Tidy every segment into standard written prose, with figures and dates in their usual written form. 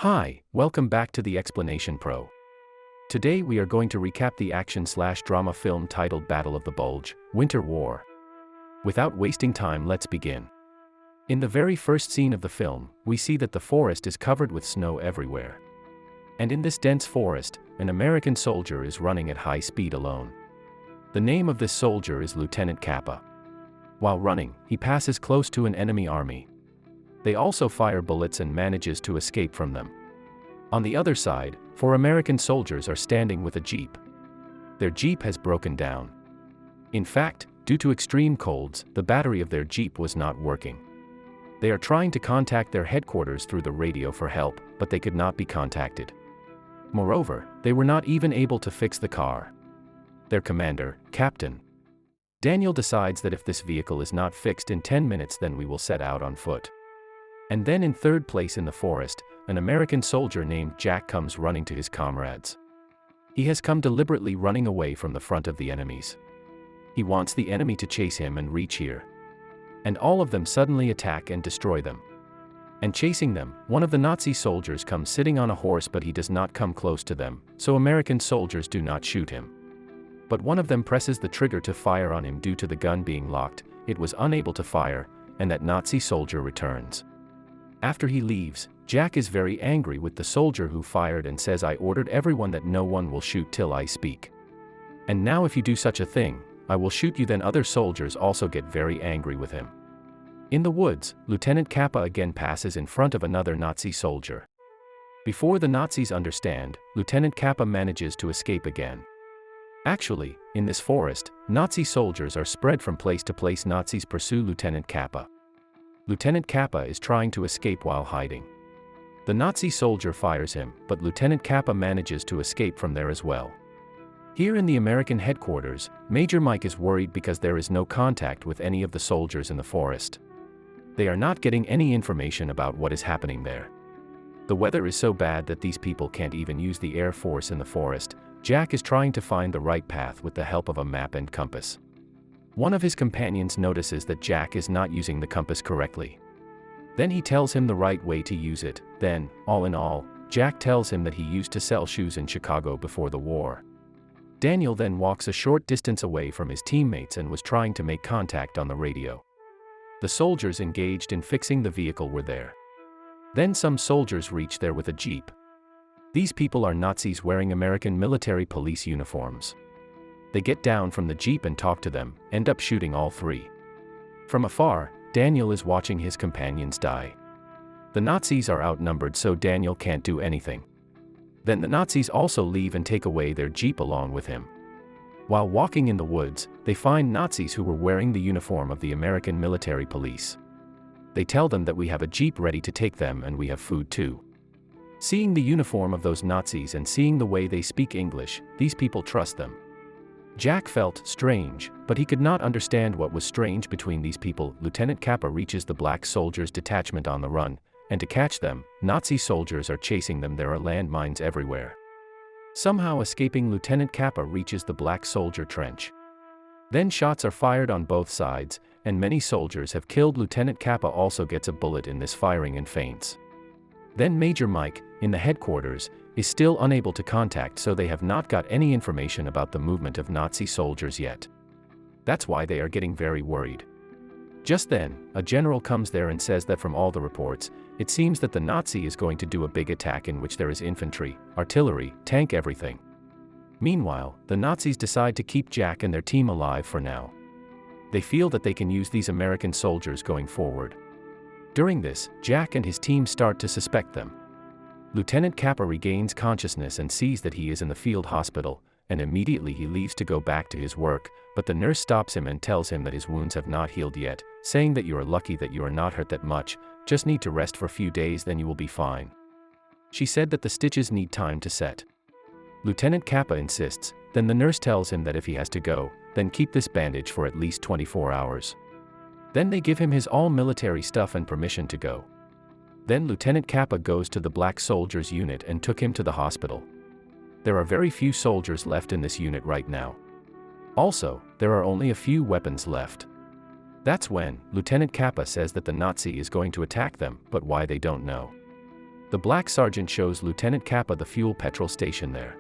Hi, welcome back to the Explanation Pro. Today we are going to recap the action/drama film titled Battle of the Bulge, Winter War. Without wasting time, let's begin. In the very first scene of the film, we see that the forest is covered with snow everywhere. And in this dense forest, an American soldier is running at high speed alone. The name of this soldier is Lieutenant Kappa. While running, he passes close to an enemy army. They also fire bullets and manages to escape from them. On the other side, 4 American soldiers are standing with a jeep. Their jeep has broken down. In fact, due to extreme colds, the battery of their jeep was not working. They are trying to contact their headquarters through the radio for help, but they could not be contacted. Moreover, they were not even able to fix the car. Their commander, Captain Daniel, decides that if this vehicle is not fixed in 10 minutes, then we will set out on foot. And then in third place in the forest, an American soldier named Jack comes running to his comrades. He has come deliberately running away from the front of the enemies. He wants the enemy to chase him and reach here. And all of them suddenly attack and destroy them. And chasing them, one of the Nazi soldiers comes sitting on a horse, but he does not come close to them, so American soldiers do not shoot him. But one of them presses the trigger to fire on him. Due to the gun being locked, it was unable to fire, and that Nazi soldier returns. After he leaves, Jack is very angry with the soldier who fired and says, "I ordered everyone that no one will shoot till I speak. And now if you do such a thing, I will shoot you." Then other soldiers also get very angry with him. In the woods, Lieutenant Kappa again passes in front of another Nazi soldier. Before the Nazis understand, Lieutenant Kappa manages to escape again. Actually, in this forest, Nazi soldiers are spread from place to place. Nazis pursue Lieutenant Kappa. Lieutenant Kappa is trying to escape while hiding. The Nazi soldier fires him, but Lieutenant Kappa manages to escape from there as well. Here in the American headquarters, Major Mike is worried because there is no contact with any of the soldiers in the forest. They are not getting any information about what is happening there. The weather is so bad that these people can't even use the Air Force in the forest. Jack is trying to find the right path with the help of a map and compass. One of his companions notices that Jack is not using the compass correctly. Then he tells him the right way to use it. Then, all in all, Jack tells him that he used to sell shoes in Chicago before the war. Daniel then walks a short distance away from his teammates and was trying to make contact on the radio. The soldiers engaged in fixing the vehicle were there. Then some soldiers reach there with a jeep. These people are Nazis wearing American military police uniforms. They get down from the jeep and talk to them, end up shooting all 3. From afar, Daniel is watching his companions die. The Nazis are outnumbered, so Daniel can't do anything. Then the Nazis also leave and take away their jeep along with him. While walking in the woods, they find Nazis who were wearing the uniform of the American military police. They tell them that we have a jeep ready to take them and we have food too. Seeing the uniform of those Nazis and seeing the way they speak English, these people trust them. Jack felt strange, but he could not understand what was strange between these people. Lieutenant Kappa reaches the black soldiers' detachment on the run, and to catch them, Nazi soldiers are chasing them. There are landmines everywhere. Somehow escaping, Lieutenant Kappa reaches the black soldier trench. Then shots are fired on both sides, and many soldiers have killed. Lieutenant Kappa also gets a bullet in this firing and faints. Then Major Mike, in the headquarters, is still unable to contact, so they have not got any information about the movement of Nazi soldiers yet. That's why they are getting very worried. Just then, a general comes there and says that from all the reports, it seems that the Nazi is going to do a big attack in which there is infantry, artillery, tank, everything. Meanwhile, the Nazis decide to keep Jack and their team alive for now. They feel that they can use these American soldiers going forward. During this, Jack and his team start to suspect them. Lieutenant Kappa regains consciousness and sees that he is in the field hospital, and immediately he leaves to go back to his work, but the nurse stops him and tells him that his wounds have not healed yet, saying that you are lucky that you are not hurt that much, just need to rest for a few days, then you will be fine. She said that the stitches need time to set. Lieutenant Kappa insists, then the nurse tells him that if he has to go, then keep this bandage for at least 24 hours. Then they give him his all-military stuff and permission to go. Then Lieutenant Kappa goes to the black soldiers unit and took him to the hospital. There are very few soldiers left in this unit right now. Also, there are only a few weapons left. That's when Lieutenant Kappa says that the Nazi is going to attack them, but why they don't know. The black sergeant shows Lieutenant Kappa the fuel petrol station there.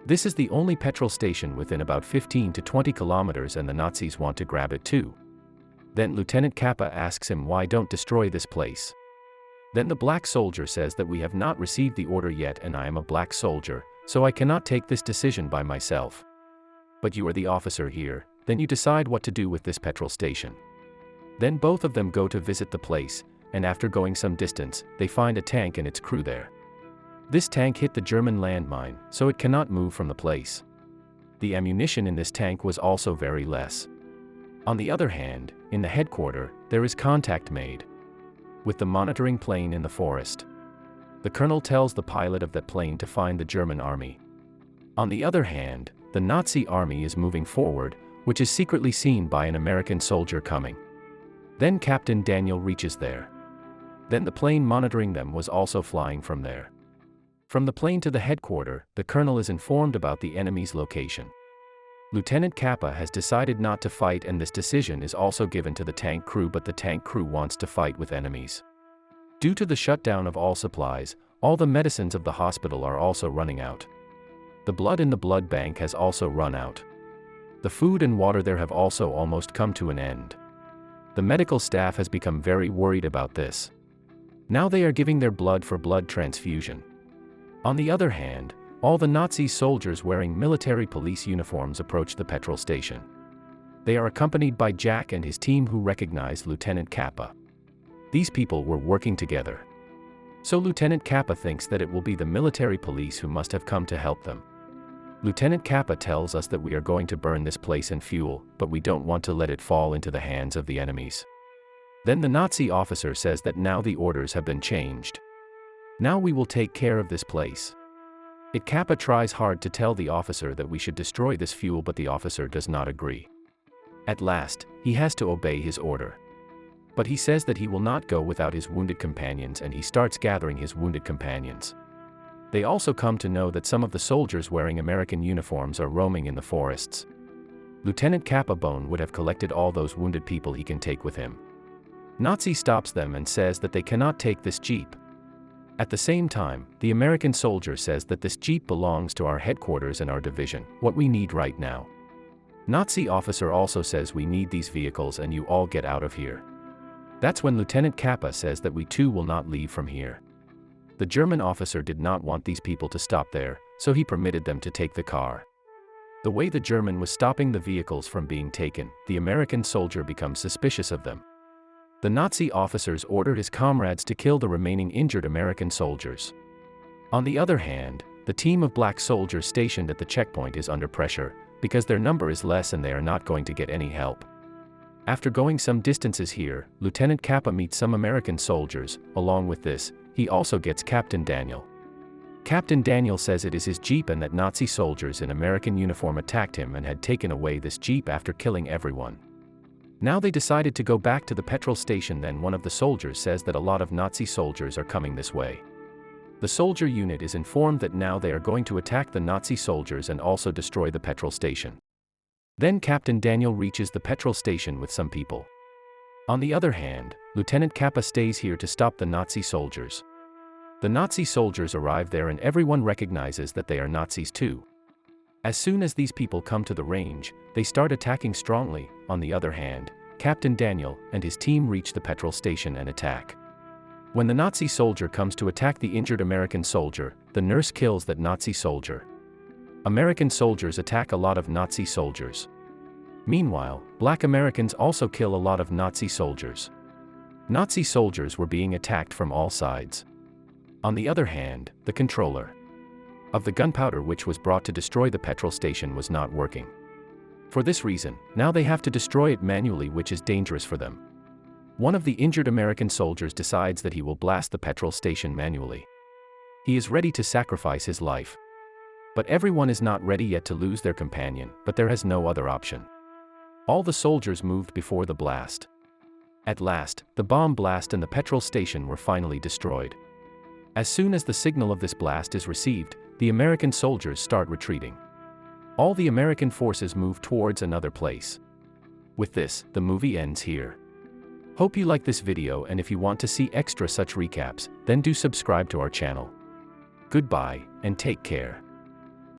This is the only petrol station within about 15 to 20 kilometers, and the Nazis want to grab it too. Then Lieutenant Kappa asks him, why don't destroy this place? Then the black soldier says that we have not received the order yet, and I am a black soldier, so I cannot take this decision by myself. But you are the officer here, then you decide what to do with this petrol station. Then both of them go to visit the place, and after going some distance, they find a tank and its crew there. This tank hit the German landmine, so it cannot move from the place. The ammunition in this tank was also very less. On the other hand, in the headquarters, there is contact made with the monitoring plane in the forest. The colonel tells the pilot of that plane to find the German army. On the other hand, the Nazi army is moving forward, which is secretly seen by an American soldier coming. Then Captain Daniel reaches there. Then the plane monitoring them was also flying from there. From the plane to the headquarters, the colonel is informed about the enemy's location. Lieutenant Kappa has decided not to fight, and this decision is also given to the tank crew, but the tank crew wants to fight with enemies. Due to the shutdown of all supplies, all the medicines of the hospital are also running out. The blood in the blood bank has also run out. The food and water there have also almost come to an end. The medical staff has become very worried about this. Now they are giving their blood for blood transfusion. On the other hand, all the Nazi soldiers wearing military police uniforms approach the petrol station. They are accompanied by Jack and his team, who recognize Lieutenant Kappa. These people were working together. So Lieutenant Kappa thinks that it will be the military police who must have come to help them. Lieutenant Kappa tells us that we are going to burn this place and fuel, but we don't want to let it fall into the hands of the enemies. Then the Nazi officer says that now the orders have been changed. Now we will take care of this place. Kappa tries hard to tell the officer that we should destroy this fuel, but the officer does not agree. At last, he has to obey his order. But he says that he will not go without his wounded companions, and he starts gathering his wounded companions. They also come to know that some of the soldiers wearing American uniforms are roaming in the forests. Lieutenant Kappa Bone would have collected all those wounded people he can take with him. Nazi stops them and says that they cannot take this jeep. At the same time, the American soldier says that this jeep belongs to our headquarters and our division, what we need right now. Nazi officer also says we need these vehicles and you all get out of here. That's when Lieutenant Kappa says that we too will not leave from here. The German officer did not want these people to stop there, so he permitted them to take the car. The way the German was stopping the vehicles from being taken, the American soldier becomes suspicious of them. The Nazi officers ordered his comrades to kill the remaining injured American soldiers. On the other hand, the team of black soldiers stationed at the checkpoint is under pressure, because their number is less and they are not going to get any help. After going some distances here, Lieutenant Kappa meets some American soldiers. Along with this, he also gets Captain Daniel. Captain Daniel says it is his jeep and that Nazi soldiers in American uniform attacked him and had taken away this jeep after killing everyone. Now they decided to go back to the petrol station. Then one of the soldiers says that a lot of Nazi soldiers are coming this way. The soldier unit is informed that now they are going to attack the Nazi soldiers and also destroy the petrol station. Then Captain Daniel reaches the petrol station with some people. On the other hand, Lieutenant Kappa stays here to stop the Nazi soldiers. The Nazi soldiers arrive there and everyone recognizes that they are Nazis too. As soon as these people come to the range, they start attacking strongly. On the other hand, Captain Daniel and his team reach the petrol station and attack. When the Nazi soldier comes to attack the injured American soldier, the nurse kills that Nazi soldier. American soldiers attack a lot of Nazi soldiers. Meanwhile, black Americans also kill a lot of Nazi soldiers. Nazi soldiers were being attacked from all sides. On the other hand, the controller of the gunpowder which was brought to destroy the petrol station was not working. For this reason, now they have to destroy it manually, which is dangerous for them. One of the injured American soldiers decides that he will blast the petrol station manually. He is ready to sacrifice his life. But everyone is not ready yet to lose their companion, but there has no other option. All the soldiers moved before the blast. At last, the bomb blast and the petrol station were finally destroyed. As soon as the signal of this blast is received, the American soldiers start retreating. All the American forces move towards another place. With this, the movie ends here. Hope you like this video, and if you want to see extra such recaps, then do subscribe to our channel. Goodbye, and take care.